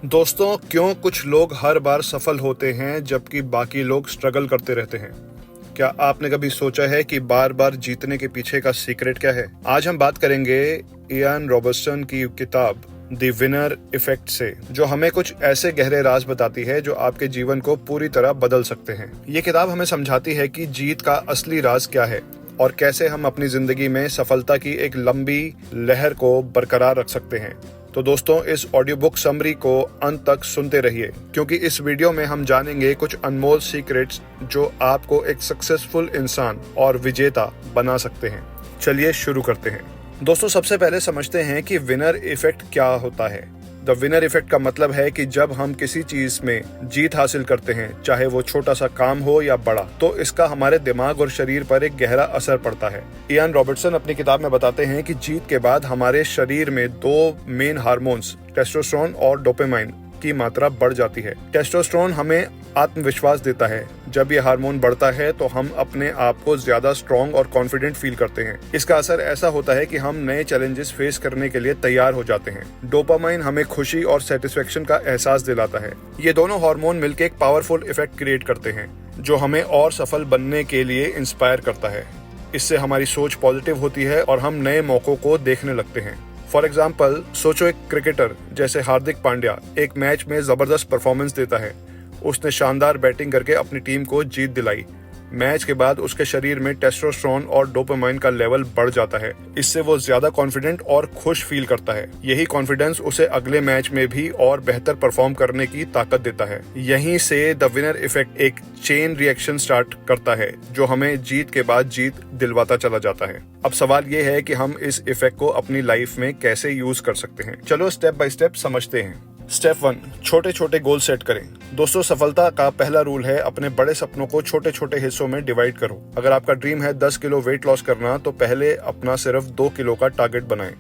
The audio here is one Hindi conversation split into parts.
दोस्तों, क्यों कुछ लोग हर बार सफल होते हैं जबकि बाकी लोग स्ट्रगल करते रहते हैं? क्या आपने कभी सोचा है कि बार बार जीतने के पीछे का सीक्रेट क्या है? आज हम बात करेंगे इयान रॉबर्टसन की किताब द विनर इफेक्ट से, जो हमें कुछ ऐसे गहरे राज बताती है जो आपके जीवन को पूरी तरह बदल सकते हैं। ये किताब हमें समझाती है कि जीत का असली राज क्या है और कैसे हम अपनी जिंदगी में सफलता की एक लंबी लहर को बरकरार रख सकते हैं। तो दोस्तों, इस ऑडियो बुक समरी को अंत तक सुनते रहिए, क्योंकि इस वीडियो में हम जानेंगे कुछ अनमोल सीक्रेट्स जो आपको एक सक्सेसफुल इंसान और विजेता बना सकते हैं। चलिए शुरू करते हैं। दोस्तों, सबसे पहले समझते हैं कि विनर इफेक्ट क्या होता है। द विनर इफेक्ट का मतलब है कि जब हम किसी चीज में जीत हासिल करते हैं, चाहे वो छोटा सा काम हो या बड़ा, तो इसका हमारे दिमाग और शरीर पर एक गहरा असर पड़ता है। इयान रॉबर्टसन अपनी किताब में बताते हैं कि जीत के बाद हमारे शरीर में दो मेन हार्मोन्स, टेस्टोस्टेरोन और डोपामाइन की मात्रा बढ़ जाती है। टेस्टोस्टेरोन हमें आत्मविश्वास देता है। जब ये हार्मोन बढ़ता है तो हम अपने आप को ज्यादा स्ट्रॉन्ग और कॉन्फिडेंट फील करते हैं। इसका असर ऐसा होता है कि हम नए चैलेंजेस फेस करने के लिए तैयार हो जाते हैं। डोपामाइन हमें खुशी और सेटिस्फेक्शन का एहसास दिलाता है। ये दोनों हार्मोन मिलकर एक पावरफुल इफेक्ट क्रिएट करते हैं जो हमें और सफल बनने के लिए इंस्पायर करता है। इससे हमारी सोच पॉजिटिव होती है और हम नए मौकों को देखने लगते हैं। फॉर एग्जाम्पल, सोचो एक क्रिकेटर जैसे हार्दिक पांड्या एक मैच में जबरदस्त परफॉर्मेंस देता है। उसने शानदार बैटिंग करके अपनी टीम को जीत दिलाई। मैच के बाद उसके शरीर में टेस्टोस्टेरोन और डोपामाइन का लेवल बढ़ जाता है। इससे वो ज्यादा कॉन्फिडेंट और खुश फील करता है। यही कॉन्फिडेंस उसे अगले मैच में भी और बेहतर परफॉर्म करने की ताकत देता है। यहीं से द विनर इफेक्ट एक चेन रिएक्शन स्टार्ट करता है जो हमें जीत के बाद जीत दिलवाता चला जाता है। अब सवाल ये है कि हम इस इफेक्ट को अपनी लाइफ में कैसे यूज कर सकते हैं। चलो स्टेप बाय स्टेप समझते हैं। स्टेप 1, छोटे छोटे गोल सेट करें। दोस्तों, सफलता का पहला रूल है अपने बड़े सपनों को छोटे छोटे हिस्सों में डिवाइड करो। अगर आपका ड्रीम है 10 किलो वेट लॉस करना, तो पहले अपना सिर्फ 2 किलो का टारगेट बनाएं।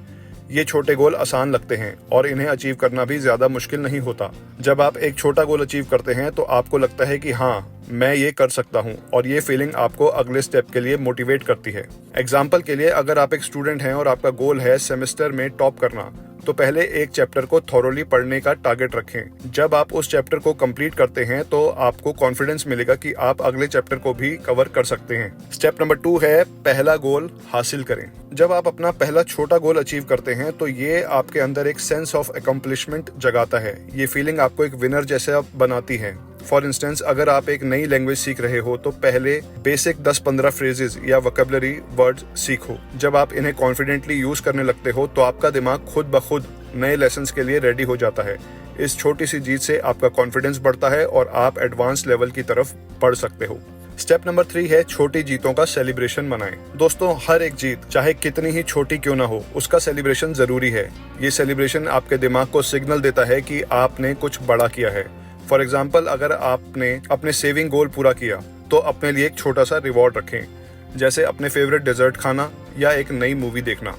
ये छोटे गोल आसान लगते हैं और इन्हें अचीव करना भी ज्यादा मुश्किल नहीं होता। जब आप एक छोटा गोल अचीव करते हैं तो आपको लगता है कि हाँ, मैं ये कर सकता हूँ, और ये फीलिंग आपको अगले स्टेप के लिए मोटिवेट करती है। एग्जाम्पल के लिए, अगर आप एक स्टूडेंट हैं और आपका गोल है सेमेस्टर में टॉप करना, तो पहले एक चैप्टर को थॉरोली पढ़ने का टारगेट रखें। जब आप उस चैप्टर को कंप्लीट करते हैं तो आपको कॉन्फिडेंस मिलेगा कि आप अगले चैप्टर को भी कवर कर सकते हैं। स्टेप नंबर 2 है पहला गोल हासिल करें। जब आप अपना पहला छोटा गोल अचीव करते हैं तो ये आपके अंदर एक सेंस ऑफ अकम्प्लिशमेंट जगाता है। ये फीलिंग आपको एक विनर जैसा बनाती है। फॉर इंस्टेंस, अगर आप एक नई लैंग्वेज सीख रहे हो तो पहले बेसिक 10-15 फ्रेजेस या वोकैबुलरी वर्ड्स सीखो। जब आप इन्हें कॉन्फिडेंटली यूज करने लगते हो तो आपका दिमाग खुद ब खुद नए लेसन्स के लिए रेडी हो जाता है। इस छोटी सी जीत से आपका कॉन्फिडेंस बढ़ता है और आप एडवांस लेवल की तरफ बढ़ सकते हो। स्टेप नंबर 3 है छोटी जीतों का सेलिब्रेशन मनाएं। दोस्तों, हर एक जीत, चाहे कितनी ही छोटी क्यों ना हो, उसका सेलिब्रेशन जरूरी है। ये सेलिब्रेशन आपके दिमाग को सिग्नल देता है कि आपने कुछ बड़ा किया है। फॉर एग्जाम्पल, अगर आपने अपने सेविंग गोल पूरा किया तो अपने लिए एक छोटा सा रिवॉर्ड रखें, जैसे अपने फेवरेट डेजर्ट खाना या एक नई मूवी देखना।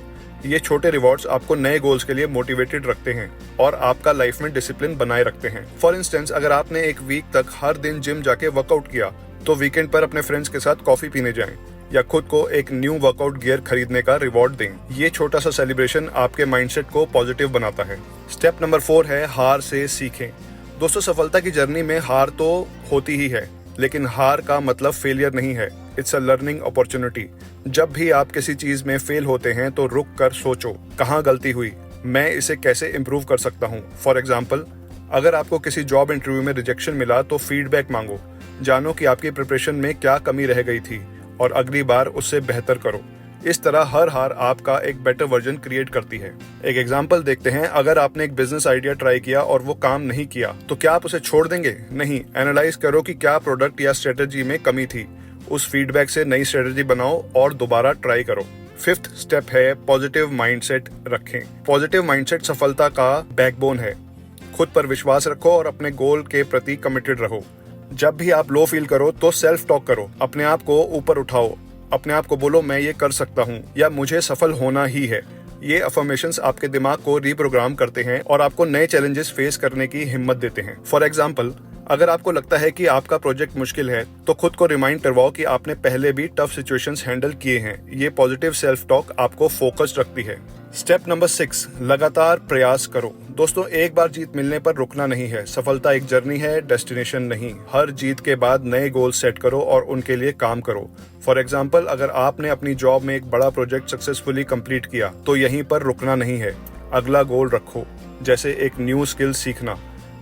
ये छोटे रिवॉर्ड्स आपको नए गोल्स के लिए मोटिवेटेड रखते हैं और आपका लाइफ में डिसिप्लिन बनाए रखते हैं। फॉर इंस्टेंस, अगर आपने एक वीक तक हर दिन जिम जाके वर्कआउट किया, तो वीकेंड पर अपने फ्रेंड्स के साथ कॉफी पीने जाएं या खुद को एक न्यू वर्कआउट गियर खरीदने का रिवॉर्ड दें। ये छोटा सा सेलिब्रेशन आपके माइंडसेट को पॉजिटिव बनाता है। स्टेप नंबर 4 है हार से सीखें। दोस्तों, सफलता की जर्नी में हार तो होती ही है, लेकिन हार का मतलब फेलियर नहीं है। It's a learning opportunity. जब भी आप किसी चीज में फेल होते हैं तो रुक कर सोचो, कहाँ गलती हुई, मैं इसे कैसे इम्प्रूव कर सकता हूँ। फॉर एग्जाम्पल, अगर आपको किसी जॉब इंटरव्यू में रिजेक्शन मिला तो फीडबैक मांगो। जानो कि आपकी प्रिपरेशन में क्या कमी रह गई थी और अगली बार उससे बेहतर करो। इस तरह हर हार आपका एक बेटर वर्जन क्रिएट करती है। एक एग्जांपल देखते हैं। अगर आपने एक बिजनेस आइडिया ट्राई किया और वो काम नहीं किया, तो क्या आप उसे छोड़ देंगे? नहीं। एनालाइज करो कि क्या प्रोडक्ट या स्ट्रेटेजी में कमी थी। उस फीडबैक से नई स्ट्रेटेजी बनाओ और दोबारा ट्राई करो। 5th स्टेप है पॉजिटिव माइंडसेट रखें। पॉजिटिव माइंडसेट सफलता का बैकबोन है। खुद पर विश्वास रखो और अपने गोल के प्रति कमिटेड रहो। जब भी आप लो फील करो तो सेल्फ टॉक करो। अपने आप को ऊपर उठाओ। अपने आप को बोलो, मैं ये कर सकता हूँ या मुझे सफल होना ही है। ये अफर्मेशंस आपके दिमाग को रिप्रोग्राम करते हैं और आपको नए चैलेंजेस फेस करने की हिम्मत देते हैं। फॉर एग्जाम्पल, अगर आपको लगता है कि आपका प्रोजेक्ट मुश्किल है तो खुद को रिमाइंड करवाओ कि आपने पहले भी टफ सिचुएशंस हैंडल किए हैं। ये पॉजिटिव सेल्फ टॉक आपको फोकस्ड रखती है। स्टेप नंबर 6, लगातार प्रयास करो। दोस्तों, एक बार जीत मिलने पर रुकना नहीं है। सफलता एक जर्नी है, डेस्टिनेशन नहीं। हर जीत के बाद नए गोल सेट करो और उनके लिए काम करो। फॉर एग्जाम्पल, अगर आपने अपनी जॉब में एक बड़ा प्रोजेक्ट सक्सेसफुली कंप्लीट किया तो यहीं पर रुकना नहीं है। अगला गोल रखो, जैसे एक न्यू स्किल सीखना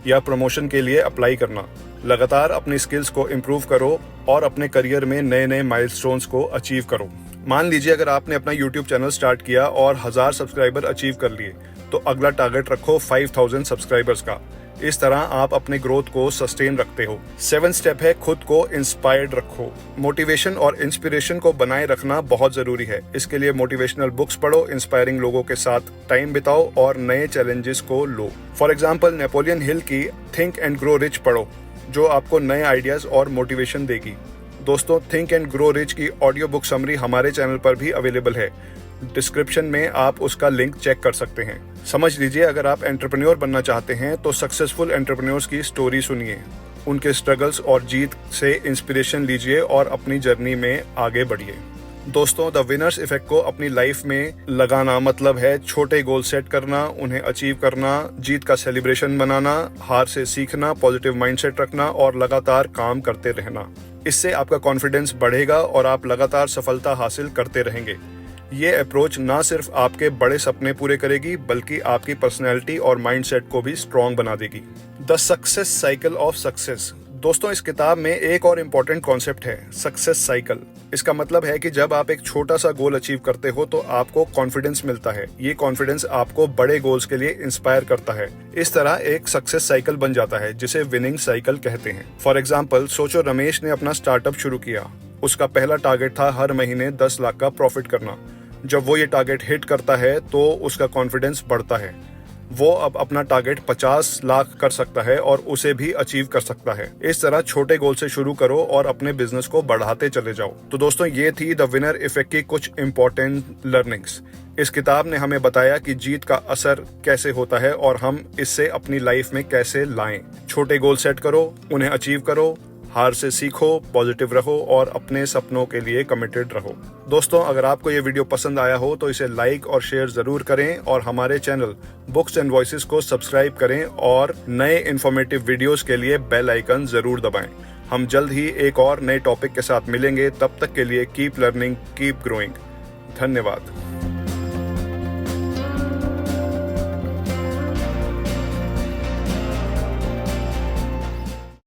या प्रमोशन के लिए अप्लाई करना। लगातार अपनी स्किल्स को इम्प्रूव करो और अपने करियर में नए नए माइलस्टोन्स को अचीव करो। मान लीजिए अगर आपने अपना YouTube चैनल स्टार्ट किया और 1000 सब्सक्राइबर अचीव कर लिए तो अगला टारगेट रखो 5000 सब्सक्राइबर्स का। इस तरह आप अपने ग्रोथ को सस्टेन रखते हो। 7 स्टेप है, खुद को इंस्पायर्ड रखो। मोटिवेशन और इंस्पिरेशन को बनाए रखना बहुत जरूरी है। इसके लिए मोटिवेशनल बुक्स पढ़ो, इंस्पायरिंग लोगों के साथ टाइम बिताओ और नए चैलेंजेस को लो। फॉर एग्जाम्पल, नेपोलियन हिल की थिंक एंड ग्रो रिच पढ़ो, जो आपको नए आइडियाज और मोटिवेशन देगी। दोस्तों, थिंक एंड ग्रो रिच की ऑडियो बुक समरी हमारे चैनल पर भी अवेलेबल है। डिस्क्रिप्शन में आप उसका लिंक चेक कर सकते हैं। समझ लीजिए, अगर आप एंटरप्रेन्योर बनना चाहते हैं तो सक्सेसफुल एंटरप्रेन्योर्स की स्टोरी सुनिए, उनके स्ट्रगल्स और जीत से इंस्पिरेशन लीजिए और अपनी जर्नी में आगे बढ़िए। दोस्तों, द विनर्स इफेक्ट को अपनी लाइफ में लगाना मतलब है छोटे गोल सेट करना, उन्हें अचीव करना, जीत का सेलिब्रेशन बनाना, हार से सीखना, पॉजिटिव माइंडसेट रखना और लगातार काम करते रहना। इससे आपका कॉन्फिडेंस बढ़ेगा और आप लगातार सफलता हासिल करते रहेंगे। ये अप्रोच ना सिर्फ आपके बड़े सपने पूरे करेगी बल्कि आपकी पर्सनैलिटी और माइंडसेट को भी स्ट्रॉन्ग बना देगी। The success cycle of success. दोस्तों, इस किताब में एक और इम्पोर्टेंट कॉन्सेप्ट है, सक्सेस साइकिल। इसका मतलब है कि जब आप एक छोटा सा गोल अचीव करते हो तो आपको कॉन्फिडेंस मिलता है। ये कॉन्फिडेंस आपको बड़े गोल्स के लिए इंस्पायर करता है। इस तरह एक सक्सेस साइकिल बन जाता है जिसे विनिंग साइकिल कहते हैं। फॉर एग्जाम्पल, सोचो रमेश ने अपना स्टार्टअप शुरू किया। उसका पहला टारगेट था हर महीने 10 लाख का प्रॉफिट करना। जब वो ये टारगेट हिट करता है तो उसका कॉन्फिडेंस बढ़ता है। वो अब अपना टारगेट 50 लाख कर सकता है और उसे भी अचीव कर सकता है। इस तरह छोटे गोल से शुरू करो और अपने बिजनेस को बढ़ाते चले जाओ। तो दोस्तों, ये थी द विनर इफेक्ट की कुछ इंपॉर्टेंट लर्निंग्स। इस किताब ने हमें बताया कि जीत का असर कैसे होता है और हम इससे अपनी लाइफ में कैसे लाएं। छोटे गोल सेट करो, उन्हें अचीव करो, हार से सीखो, पॉजिटिव रहो और अपने सपनों के लिए कमिटेड रहो। दोस्तों, अगर आपको ये वीडियो पसंद आया हो तो इसे लाइक और शेयर जरूर करें और हमारे चैनल बुक्स एंड वॉइसेस को सब्सक्राइब करें और नए इन्फॉर्मेटिव वीडियोस के लिए बेल आइकन जरूर दबाएं। हम जल्द ही एक और नए टॉपिक के साथ मिलेंगे। तब तक के लिए कीप लर्निंग, कीप ग्रोइंग। धन्यवाद।